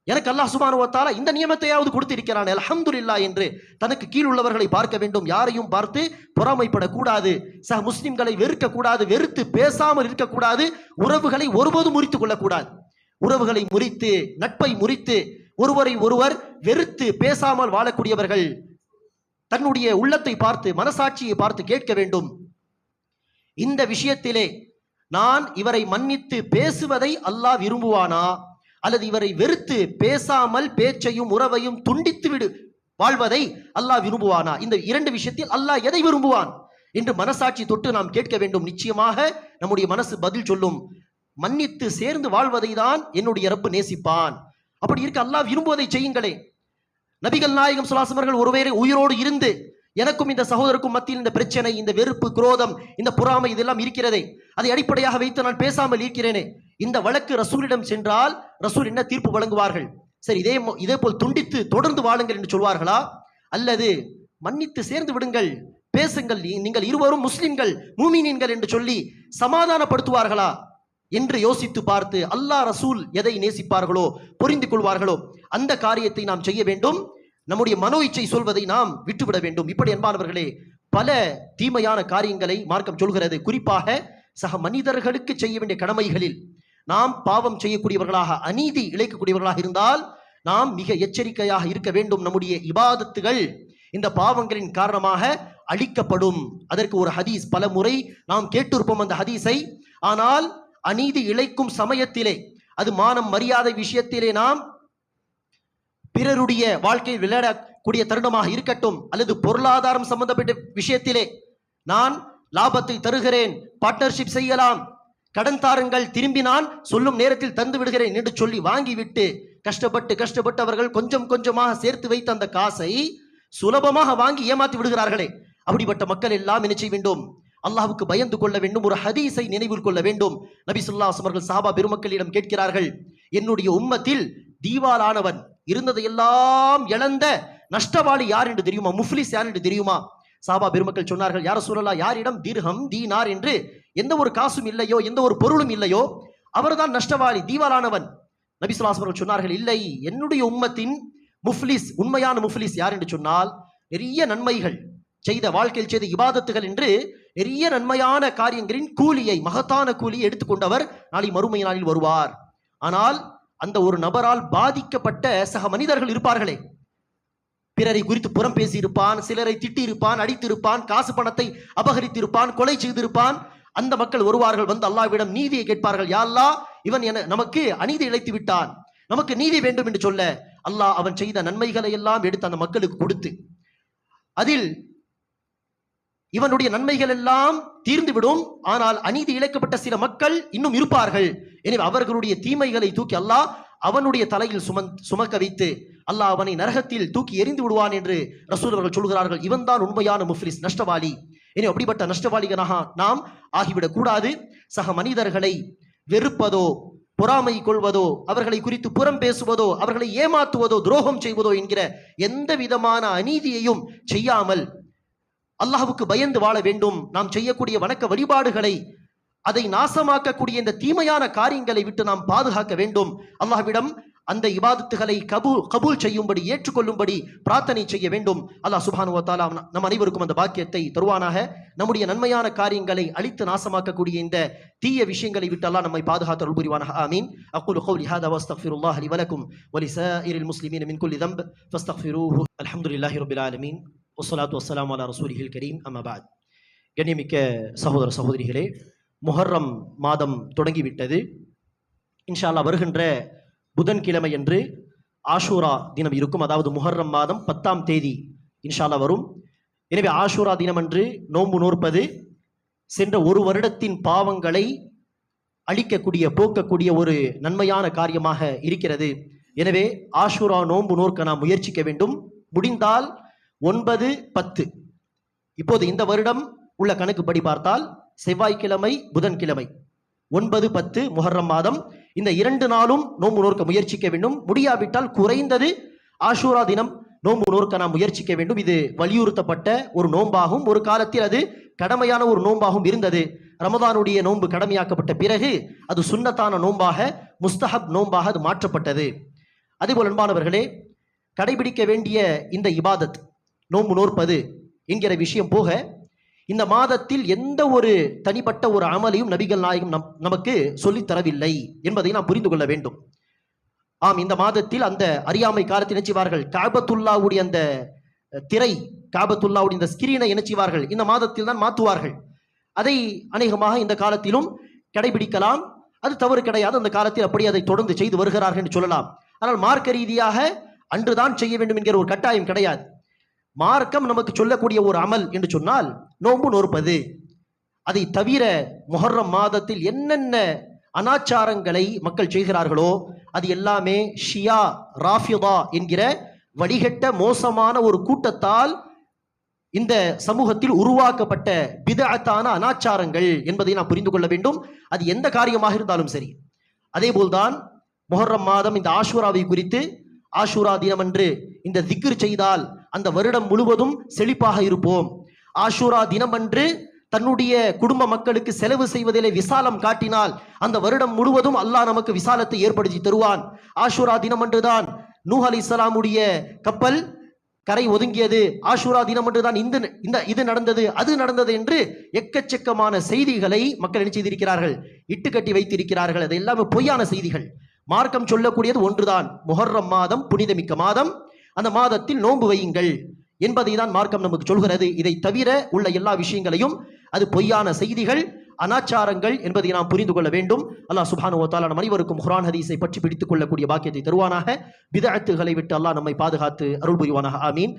எனக்கு அல்லாஹ் சுப்ஹானஹு வ தஆலா இந்த நியமத்தையாவது கொடுத்திருக்கிறான், அல்ஹம்துலில்லாஹ் என்று தனக்கு கீழ் உள்ளவர்களை பார்க்க வேண்டும். யாரையும் பார்த்து பொறாமைப்படக்கூடாது, சக முஸ்லிம்களை வெறுக்க கூடாது, வெறுத்து பேசாமல் இருக்கக்கூடாது, உறவுகளை ஒருபோதும் முறித்துக் கொள்ளக்கூடாது. உறவுகளை முறித்து, நட்பை முறித்து, ஒருவரை ஒருவர் வெறுத்து பேசாமல் வாழக்கூடியவர்கள் தன்னுடைய உள்ளத்தை பார்த்து, மனசாட்சியை பார்த்து கேட்க வேண்டும். இந்த விஷயத்திலே நான் இவரை மன்னித்து பேசுவதை அல்லாஹ் விரும்புவானா, அல்லது இவரை வெறுத்து பேசாமல் பேச்சையும் உறவையும் துண்டித்து விடு வாழ்வதை அல்லாஹ் விரும்புவானா? இந்த இரண்டு விஷயத்தில் அல்லாஹ் எதை விரும்புவான் என்று மனசாட்சி தொட்டு நாம் கேட்க வேண்டும். நிச்சயமாக நம்முடைய மனசு பதில் சொல்லும், மன்னித்து சேர்ந்து வாழ்வதை தான் என்னுடைய ரப்பு நேசிப்பான். அப்படி இருக்க அல்லாஹ் விரும்புவதை செய்யுங்களே. நபிகள் நாயகம் ஸல்லல்லாஹு அலைஹி வஸல்லம் ஒருவேளை உயிரோடு இருந்து எனக்கும் இந்த சகோதரருக்கும் மத்தியில் இந்த பிரச்சனை, இந்த வெறுப்பு, குரோதம், இந்த பொறாமை இதெல்லாம் இருக்கிறதே, அதை அடிப்படையாக வைத்து நான் பேசாமல் இருக்கிறேனே, இந்த வழக்கு ரசூலிடம் சென்றால் ரசூல் என்ன தீர்ப்பு வழங்குவார்கள்? சரி, இதே போல் துண்டித்து தொடர்ந்து வாழுங்கள் என்று சொல்வார்களா? அல்லது மன்னித்து சேர்ந்து விடுங்கள், பேசுங்கள், நீங்கள் இருவரும் முஸ்லிம்கள், மூமினீன்கள் என்று சொல்லி சமாதானப்படுத்துவார்களா என்று யோசித்து பார்த்து அல்லாஹ் ரசூல் எதை நேசிப்பார்களோ, புரிந்து கொள்வார்களோ அந்த காரியத்தை நாம் செய்ய வேண்டும். நம்முடைய மனோ இச்சை சொல்வதை நாம் விட்டுவிட வேண்டும். இப்படி அன்பானவர்களே, பல தீமையான காரியங்களை மார்க்கம் சொல்கிறது. குறிப்பாக சக மனிதர்களுக்கு செய்ய வேண்டிய கடமைகளில் நாம் பாவம் செய்யக்கூடியவர்களாக, அநீதி இழைக்கக்கூடியவர்களாக இருந்தால் நாம் மிக எச்சரிக்கையாக இருக்க வேண்டும். நம்முடைய இபாதத்துகள் இந்த பாவங்களின் காரணமாக அழிக்கப்படும். அதற்கு ஒரு ஹதீஸ் பல முறை நாம் கேட்டிருப்போம் அந்த ஹதீஸை. ஆனால் அநீதி இழைக்கும் சமயத்திலே, அது மானம் மரியாதை விஷயத்திலே நாம் பிறருடைய வாழ்க்கையில் விளையாடக்கூடிய தருணமாக இருக்கட்டும், அல்லது பொருளாதாரம் சம்பந்தப்பட்ட விஷயத்திலே நான் லாபத்தை தருகிறேன், பார்ட்னர்ஷிப் செய்யலாம், கடன் தாருங்கள், திரும்பி நான் சொல்லும் நேரத்தில் தந்து விடுகிறேன் என்று சொல்லி வாங்கிவிட்டு கஷ்டப்பட்டு அவர்கள் கொஞ்சம் கொஞ்சமாக சேர்த்து வைத்த அந்த காசை சுலபமாக வாங்கி ஏமாற்றி விடுகிறார்களே, அப்படிப்பட்ட மக்கள் எல்லாம் என்ன செய்ய வேண்டும்? அல்லாஹ்வுக்கு பயந்து கொள்ள வேண்டும். ஒரு ஹதீஸை நினைவில் கொள்ள வேண்டும். நபி ஸல்லல்லாஹு அலைஹி வஸல்லம் அவர்கள் சஹாபா பெருமக்களிடம் கேட்கிறார்கள், என்னுடைய உம்மத்தில் தீவாலானவன், இருந்ததையெல்லாம் இழந்த நஷ்டவாளி யார் என்று தெரியுமா? முஃப்லிஸ் யார் என்று தெரியுமா? சஹாபா பெருமக்கள் சொன்னார்கள், யா ரசூலல்லாஹ், யாரிடம் திர்ஹம் தீனார் என்று எந்த ஒரு காசும் இல்லையோ, எந்த ஒரு பொருளும் இல்லையோ, அவர்தான் நஷ்டவாளி, தீவாலானவன். நபி ஸல்லல்லாஹு அலைஹி வஸல்லம் சொன்னார்கள், இல்லை, என்னுடைய உம்மத்தின் முஃப்லிஸ், உண்மையான முஃப்லிஸ் யார் என்று சொன்னால், நிறைய நன்மைகள் செய்த, வாழ்க்கையில் செய்த இபாதத்துகள் என்று நிறைய நன்மையான காரியங்களின் கூலியை, மகத்தான கூலியை எடுத்துக்கொண்டவர் நாளை மறுமை நாளில் வருவார். ஆனால் அந்த ஒரு நபரால் பாதிக்கப்பட்ட சக மனிதர்கள் இருப்பார்களே, பிறரை குறித்து புறம் பேசி இருப்பான், சிலரை திட்டி இருப்பான், அடித்திருப்பான், காசு பணத்தை அபகரித்திருப்பான், கொலை செய்திருப்பான். அந்த மக்கள் வருவார்கள், வந்து அல்லாஹ்விடம் நீதியை கேட்பார்கள். யா அல்லாஹ், இவன் நமக்கு அநீதி இழைத்து விட்டான், நமக்கு நீதி வேண்டும் என்று சொல்ல, அல்லாஹ் அவன் செய்த நன்மைகளை எல்லாம் எடுத்து அந்த மக்களுக்கு கொடுத்து, அதில் இவனுடைய நன்மைகள் எல்லாம் தீர்ந்துவிடும். ஆனால் அநீதி இழைக்கப்பட்ட சில மக்கள் இன்னும் இருப்பார்கள். எனவே அவர்களுடைய தீமைகளை தூக்கி அல்லாஹ் அவனுடைய தலையில் சுமக்க வைத்து அல்லாஹ் அவனை நரகத்தில் தூக்கி எறிந்து விடுவான் என்று ரசூல் அவர்கள் சொல்கிறார்கள். இவன் தான் உண்மையான முஃப்லிஸ், நஷ்டவாளி. இனி அப்படிப்பட்ட நஷ்டவாளிகளாக நாம் ஆகிவிடக் கூடாது. சக மனிதர்களை வெறுப்பதோ, பொறாமை கொள்வதோ, அவர்களை குறித்து புறம் பேசுவதோ, அவர்களை ஏமாற்றுவதோ, துரோகம் செய்வதோ என்கிற எந்த விதமான அநீதியையும் செய்யாமல் அல்லாஹ்வுக்கு பயந்து வாழ வேண்டும். நாம் செய்யக்கூடிய வணக்க வழிபாடுகளை, அதை நாசமாக்கக்கூடிய இந்த தீமையான காரியங்களை விட்டு நாம் பாதுகாக்க வேண்டும். அல்லாஹ்விடம் அந்த இபாதத்துகளை கபூல் செய்யும்படி, ஏற்றுக்கொள்ளும்படி பிரார்த்தனை செய்ய வேண்டும். அல்லாஹ் சுப்ஹானஹு வ தஆலா நம் அனைவருக்கும் அந்த பாக்கியத்தை தருவானாக. நம்முடைய நன்மையான காரியங்களை அழித்து நாசமாக்கக்கூடிய இந்த தீய விஷயங்களை விட்டு அல்லாஹ் நம்மை பாதுகாத்து அருள் புரிவானாக. ஆமீன். அக்கூலு கௌலி ஹாதா வஸ்தக்ஃபிருல்லாஹ் லி வலக்கும் வலிசாயிரில் முஸ்லிமீன மின் குல்லி தம்ப் ஃபஸ்தக்ஃபிரூஹு. அல்ஹம்துலில்லாஹி ரப்பில் ஆலமீன் வஸ்ஸலாத்து வஸ்ஸலாமு அலா ரசூலிஹில் கரீம். அம்மா பஅத். கண்ணியமிக்க சகோதர சகோதரிகளே, முஹர்ரம் மாதம் தொடங்கிவிட்டது. இன்ஷா அல்லாஹ் வருகின்ற புதன்கிழமை என்று ஆஷூரா தினம் இருக்கும். அதாவது முஹர்ரம் மாதம் 10ஆம் தேதி இன்ஷா அல்லாஹ் வரும். எனவே ஆஷூரா தினம் அன்று நோன்பு நோற்பது சென்ற ஒரு வருடத்தின் பாவங்களை அழிக்கக்கூடிய, போக்கக்கூடிய ஒரு நன்மையான காரியமாக இருக்கிறது. எனவே ஆஷூரா நோன்பு நோற்க நாம் முயற்சிக்க வேண்டும். முடிந்தால் 9, 10. இப்போது இந்த வருடம் உள்ள கணக்குப்படி பார்த்தால் செவ்வாய்க்கிழமை, புதன்கிழமை, 9, 10 முஹர்ரம் மாதம், இந்த 2 நாளும் நோன்பு நோற்க முயற்சிக்க வேண்டும். முடியாவிட்டால் குறைந்தது ஆஷூரா தினம் நோன்பு நோற்க நாம் முயற்சிக்க வேண்டும். இது வலியுறுத்தப்பட்ட ஒரு நோன்பாகும். ஒரு காலத்தில் அது கடமையான ஒரு நோன்பாகவும் இருந்தது. ரமதானுடைய நோன்பு கடமையாக்கப்பட்ட பிறகு அது சுன்னத்தான நோன்பாக, முஸ்தஹப் நோன்பாக அது மாற்றப்பட்டது. அதேபோல் அன்பானவர்களே, கடைபிடிக்க வேண்டிய இந்த இபாதத் நோன்பு நோற்பது என்கிற விஷயம் போக, இந்த மாதத்தில் எந்த ஒரு தனிப்பட்ட ஒரு அமலையும் நபிகள் நாயகம் நமக்கு சொல்லித் தரவில்லை என்பதை நாம் புரிந்து கொள்ள வேண்டும். ஆம், இந்த மாதத்தில் அந்த அறியாமை காலத்தில் நினைச்சுவார்கள் காபத்துல்லாவுடைய அந்த திரை, காபத்துல்லாவுடைய இந்த ஸ்கிரீனை நினைச்சுவார்கள் இந்த மாதத்தில் தான் மாற்றுவார்கள். அதை அநேகமாக இந்த காலத்திலும் கடைபிடிக்கலாம். அது தவறு கிடையாது. அந்த காலத்தில் அப்படி அதை தொடர்ந்து செய்து வருகிறார்கள் என்று சொல்லலாம். ஆனால் மார்க்க ரீதியாக அன்றுதான் செய்ய வேண்டும் என்கிற ஒரு கட்டாயம் கிடையாது. மார்க்கம் நமக்கு சொல்லக்கூடிய ஒரு அமல் என்று சொன்னால் நோன்பு நோற்பது. அதை தவிர முஹர்ரம் மாதத்தில் என்னென்ன அனாச்சாரங்களை மக்கள் செய்கிறார்களோ அது எல்லாமே ஷியா, ராஃபிதா என்கிற வடிகட்ட மோசமான ஒரு கூட்டத்தால் இந்த சமூகத்தில் உருவாக்கப்பட்ட பிதஅத்தான அனாச்சாரங்கள் என்பதை நாம் புரிந்து கொள்ள வேண்டும். அது எந்த காரியமாக இருந்தாலும் சரி. அதே போல்தான் முஹர்ரம் மாதம் இந்த ஆஷூராவை குறித்து, ஆஷூரா தினமன்று இந்த திக்ர் செய்தால் அந்த வருடம் முழுவதும் செழிப்பாக இருப்போம். ஆஷூரா தினமன்று தன்னுடைய குடும்ப மக்களுக்கு செலவு செய்வதிலே விசாலம் காட்டினால் அந்த வருடம் முழுவதும் அல்லாஹ் நமக்கு விசாலத்தை ஏற்படுத்தி தருவான். ஆஷூரா தினமன்றுதான் நூஹ் அலைஹிஸ்ஸலாமுடைய கப்பல் கரை ஒதுங்கியது. ஆஷூரா தினமன்றுதான் இது நடந்தது, அது நடந்தது என்று எக்கச்சக்கமான செய்திகளை மக்கள் என்ன செய்திருக்கிறார்கள், இட்டுக்கட்டி வைத்திருக்கிறார்கள். அது எல்லாமே பொய்யான செய்திகள். மார்க்கம் சொல்லக்கூடியது ஒன்றுதான், முஹர்ரம் மாதம் புனிதமிக்க மாதம், அந்த மாதத்தில் நோன்பு வையுங்கள் என்பதை தான் மார்க்கம் நமக்கு சொல்கிறது. இதை தவிர உள்ள எல்லா விஷயங்களையும் அது பொய்யான செய்திகள், அனாச்சாரங்கள் என்பதை நாம் புரிந்து கொள்ள வேண்டும். அல்லாஹ் சுப்ஹானஹு வ தஆலா நம் அனைவருக்கும் குர்ஆன் ஹதீஸை பற்றி பிடித்துக் கொள்ளக்கூடிய பாக்கியத்தை தருவானாக. பிதஅத்துகளை விட்டு அல்லாஹ் நம்மை பாதுகாத்து அருள் புரிவானாக. ஆமீன்.